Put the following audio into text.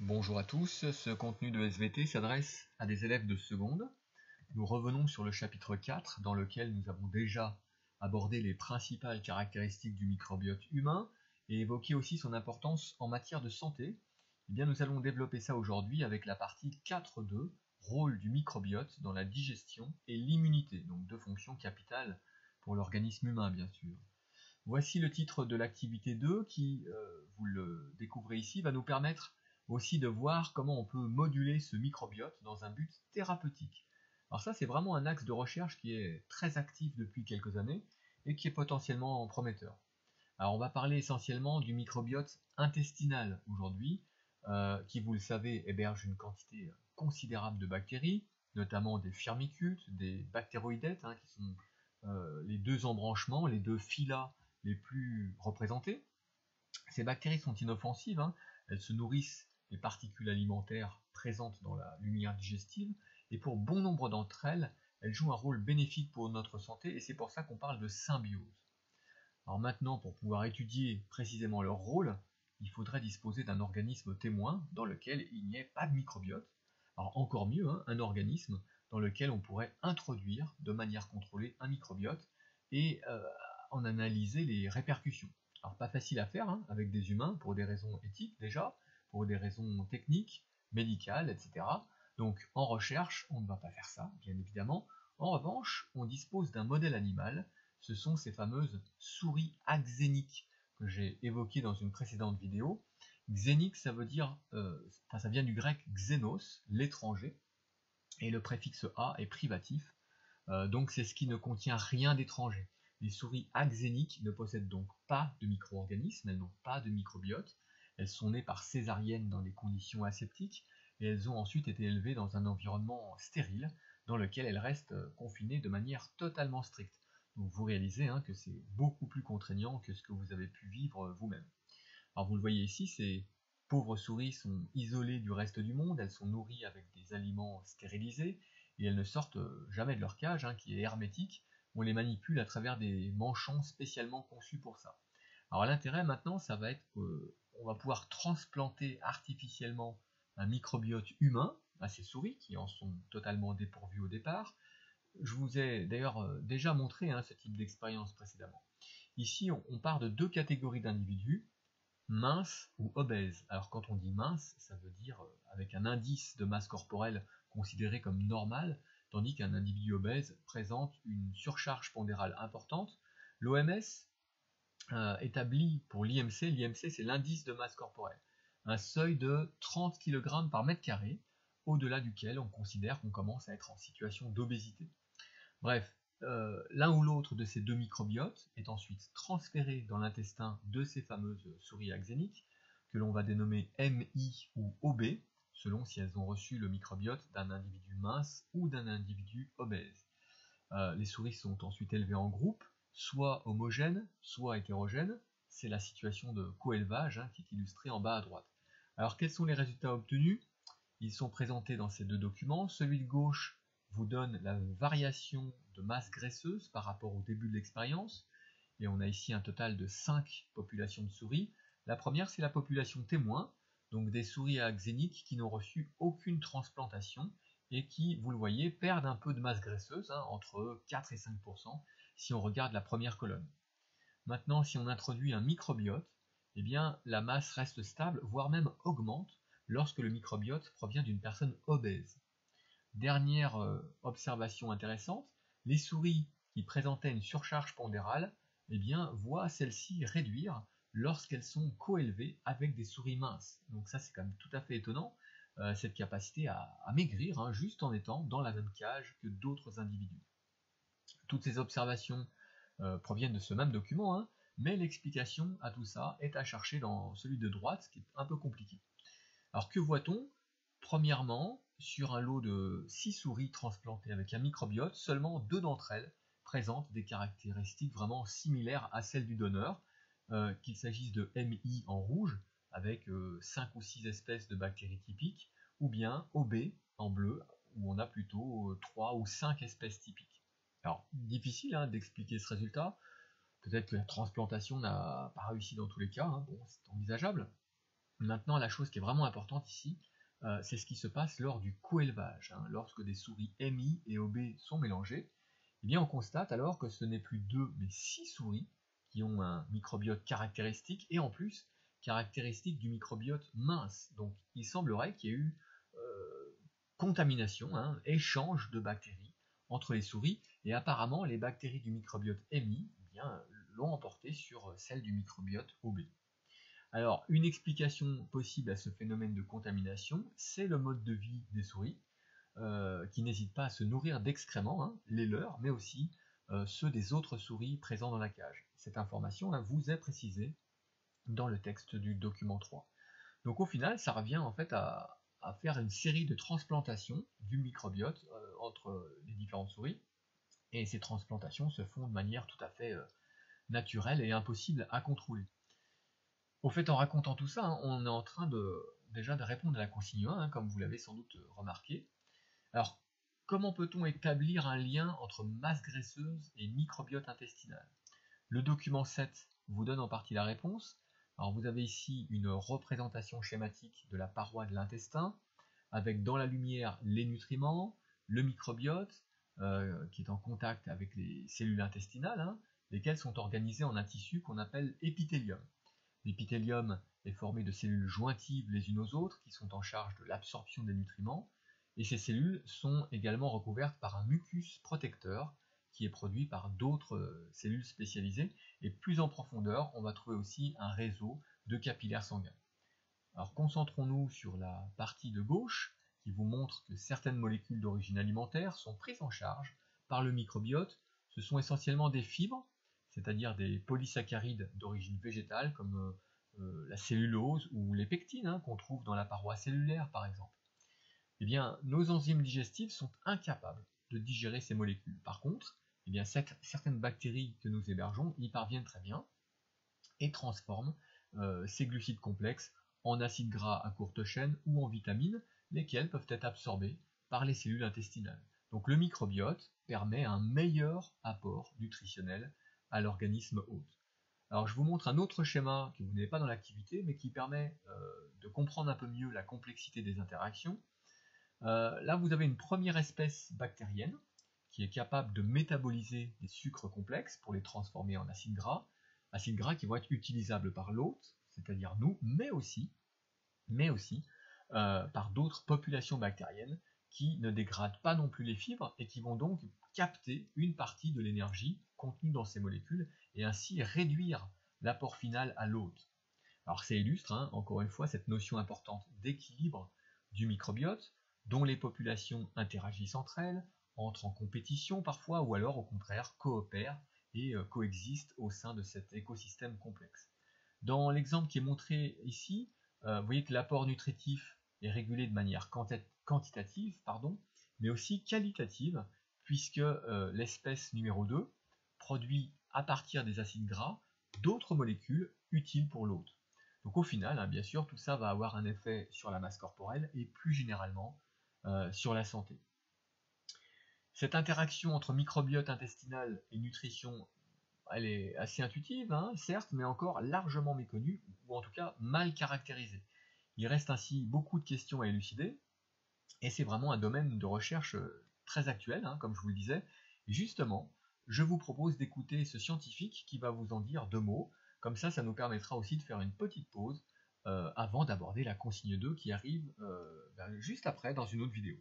Bonjour à tous, ce contenu de SVT s'adresse à des élèves de seconde. Nous revenons sur le chapitre 4 dans lequel nous avons déjà abordé les principales caractéristiques du microbiote humain et évoqué aussi son importance en matière de santé. Eh bien, nous allons développer ça aujourd'hui avec la partie 4.2, rôle du microbiote dans la digestion et l'immunité, donc deux fonctions capitales pour l'organisme humain bien sûr. Voici le titre de l'activité 2 qui, vous le découvrez ici, va nous permettre aussi de voir comment on peut moduler ce microbiote dans un but thérapeutique. Alors ça, c'est vraiment un axe de recherche qui est très actif depuis quelques années et qui est potentiellement prometteur. Alors on va parler essentiellement du microbiote intestinal aujourd'hui, qui, vous le savez, héberge une quantité considérable de bactéries, notamment des firmicutes, des bactéroïdètes, qui sont les deux embranchements, les deux phyla les plus représentés. Ces bactéries sont inoffensives, elles se nourrissent des particules alimentaires présentes dans la lumière digestive, et pour bon nombre d'entre elles, elles jouent un rôle bénéfique pour notre santé, et c'est pour ça qu'on parle de symbiose. Alors maintenant, pour pouvoir étudier précisément leur rôle, il faudrait disposer d'un organisme témoin dans lequel il n'y ait pas de microbiote. Alors encore mieux, un organisme dans lequel on pourrait introduire de manière contrôlée un microbiote et en analyser les répercussions. Alors pas facile à faire avec des humains pour des raisons éthiques déjà, pour des raisons techniques, médicales, etc. Donc en recherche, on ne va pas faire ça, bien évidemment. En revanche, on dispose d'un modèle animal. Ce sont ces fameuses souris axéniques que j'ai évoquées dans une précédente vidéo. Xénique, ça veut dire, ça vient du grec xénos, l'étranger, et le préfixe a est privatif, donc c'est ce qui ne contient rien d'étranger. Les souris axéniques ne possèdent donc pas de micro-organismes, elles n'ont pas de microbiote, elles sont nées par césarienne dans des conditions aseptiques, et elles ont ensuite été élevées dans un environnement stérile, dans lequel elles restent confinées de manière totalement stricte. Donc vous réalisez que c'est beaucoup plus contraignant que ce que vous avez pu vivre vous-même. Alors vous le voyez ici, ces pauvres souris sont isolées du reste du monde, elles sont nourries avec des aliments stérilisés, et elles ne sortent jamais de leur cage, qui est hermétique. On les manipule à travers des manchons spécialement conçus pour ça. Alors l'intérêt maintenant, ça va être qu'on va pouvoir transplanter artificiellement un microbiote humain à ces souris qui en sont totalement dépourvues au départ. Je vous ai d'ailleurs déjà montré ce type d'expérience précédemment. Ici, on part de deux catégories d'individus, minces ou obèses. Alors quand on dit mince, ça veut dire avec un indice de masse corporelle considéré comme normal, tandis qu'un individu obèse présente une surcharge pondérale importante. L'OMS établit pour l'IMC c'est l'indice de masse corporelle, un seuil de 30 kg par mètre carré, au-delà duquel on considère qu'on commence à être en situation d'obésité. Bref, l'un ou l'autre de ces deux microbiotes est ensuite transféré dans l'intestin de ces fameuses souris axéniques, que l'on va dénommer MI ou OB, selon si elles ont reçu le microbiote d'un individu mince ou d'un individu obèse. Les souris sont ensuite élevées en groupe, soit homogènes, soit hétérogènes. C'est la situation de coélevage qui est illustrée en bas à droite. Alors quels sont les résultats obtenus? Ils sont présentés dans ces deux documents. Celui de gauche vous donne la variation de masse graisseuse par rapport au début de l'expérience, et on a ici un total de 5 populations de souris. La première, c'est la population témoin, donc des souris axéniques qui n'ont reçu aucune transplantation et qui, vous le voyez, perdent un peu de masse graisseuse, entre 4 et 5%, si on regarde la première colonne. Maintenant, si on introduit un microbiote, eh bien, la masse reste stable, voire même augmente, lorsque le microbiote provient d'une personne obèse. Dernière observation intéressante, les souris qui présentaient une surcharge pondérale voient celle-ci réduire lorsqu'elles sont coélevées avec des souris minces. Donc ça c'est quand même tout à fait étonnant, cette capacité à maigrir juste en étant dans la même cage que d'autres individus. Toutes ces observations proviennent de ce même document, mais l'explication à tout ça est à chercher dans celui de droite, ce qui est un peu compliqué. Alors que voit-on? Premièrement, sur un lot de 6 souris transplantées avec un microbiote, seulement 2 d'entre elles présentent des caractéristiques vraiment similaires à celles du donneur, qu'il s'agisse de MI en rouge, avec 5 ou 6 espèces de bactéries typiques, ou bien OB en bleu, où on a plutôt 3 ou 5 espèces typiques. Alors, difficile d'expliquer ce résultat. Peut-être que la transplantation n'a pas réussi dans tous les cas, bon, c'est envisageable. Maintenant, la chose qui est vraiment importante ici, c'est ce qui se passe lors du coélevage. Lorsque des souris MI et OB sont mélangées, eh bien on constate alors que ce n'est plus 2 mais 6 souris qui ont un microbiote caractéristique et en plus caractéristique du microbiote mince. Donc il semblerait qu'il y ait eu contamination, échange de bactéries entre les souris et apparemment les bactéries du microbiote MI l'ont emporté sur celles du microbiote OB. Alors, une explication possible à ce phénomène de contamination, c'est le mode de vie des souris, qui n'hésitent pas à se nourrir d'excréments, les leurs, mais aussi ceux des autres souris présents dans la cage. Cette information vous est précisée dans le texte du document 3. Donc au final, ça revient en fait à faire une série de transplantations du microbiote entre les différentes souris, et ces transplantations se font de manière tout à fait naturelle et impossible à contrôler. Au fait, en racontant tout ça, on est en train déjà de répondre à la consigne 1, comme vous l'avez sans doute remarqué. Alors, comment peut-on établir un lien entre masse graisseuse et microbiote intestinal? Le document 7 vous donne en partie la réponse. Alors, vous avez ici une représentation schématique de la paroi de l'intestin, avec dans la lumière les nutriments, le microbiote, qui est en contact avec les cellules intestinales, lesquelles sont organisées en un tissu qu'on appelle épithélium. L'épithélium est formé de cellules jointives les unes aux autres qui sont en charge de l'absorption des nutriments, et ces cellules sont également recouvertes par un mucus protecteur qui est produit par d'autres cellules spécialisées, et plus en profondeur, on va trouver aussi un réseau de capillaires sanguins. Alors concentrons-nous sur la partie de gauche qui vous montre que certaines molécules d'origine alimentaire sont prises en charge par le microbiote. Ce sont essentiellement des fibres, c'est-à-dire des polysaccharides d'origine végétale comme la cellulose ou les pectines qu'on trouve dans la paroi cellulaire par exemple. Eh bien, nos enzymes digestives sont incapables de digérer ces molécules. Par contre, eh bien, certaines bactéries que nous hébergeons y parviennent très bien et transforment ces glucides complexes en acides gras à courte chaîne ou en vitamines, lesquelles peuvent être absorbées par les cellules intestinales. Donc le microbiote permet un meilleur apport nutritionnel à l'organisme hôte. Alors je vous montre un autre schéma que vous n'avez pas dans l'activité, mais qui permet de comprendre un peu mieux la complexité des interactions. Là vous avez une première espèce bactérienne qui est capable de métaboliser des sucres complexes pour les transformer en acides gras qui vont être utilisables par l'hôte, c'est-à-dire nous, mais aussi par d'autres populations bactériennes qui ne dégradent pas non plus les fibres et qui vont donc capter une partie de l'énergie contenue dans ces molécules et ainsi réduire l'apport final à l'hôte. Alors ça illustre, encore une fois, cette notion importante d'équilibre du microbiote, dont les populations interagissent entre elles, entrent en compétition parfois, ou alors au contraire coopèrent et coexistent au sein de cet écosystème complexe. Dans l'exemple qui est montré ici, vous voyez que l'apport nutritif est régulé de manière quantitative, mais aussi qualitative, puisque l'espèce numéro 2 produit à partir des acides gras d'autres molécules utiles pour l'hôte. Donc au final, bien sûr, tout ça va avoir un effet sur la masse corporelle et plus généralement sur la santé. Cette interaction entre microbiote intestinal et nutrition, elle est assez intuitive, certes, mais encore largement méconnue, ou en tout cas mal caractérisée. Il reste ainsi beaucoup de questions à élucider, et c'est vraiment un domaine de recherche très actuel, comme je vous le disais. Et justement, je vous propose d'écouter ce scientifique qui va vous en dire 2 mots, comme ça nous permettra aussi de faire une petite pause avant d'aborder la consigne 2 qui arrive juste après dans une autre vidéo.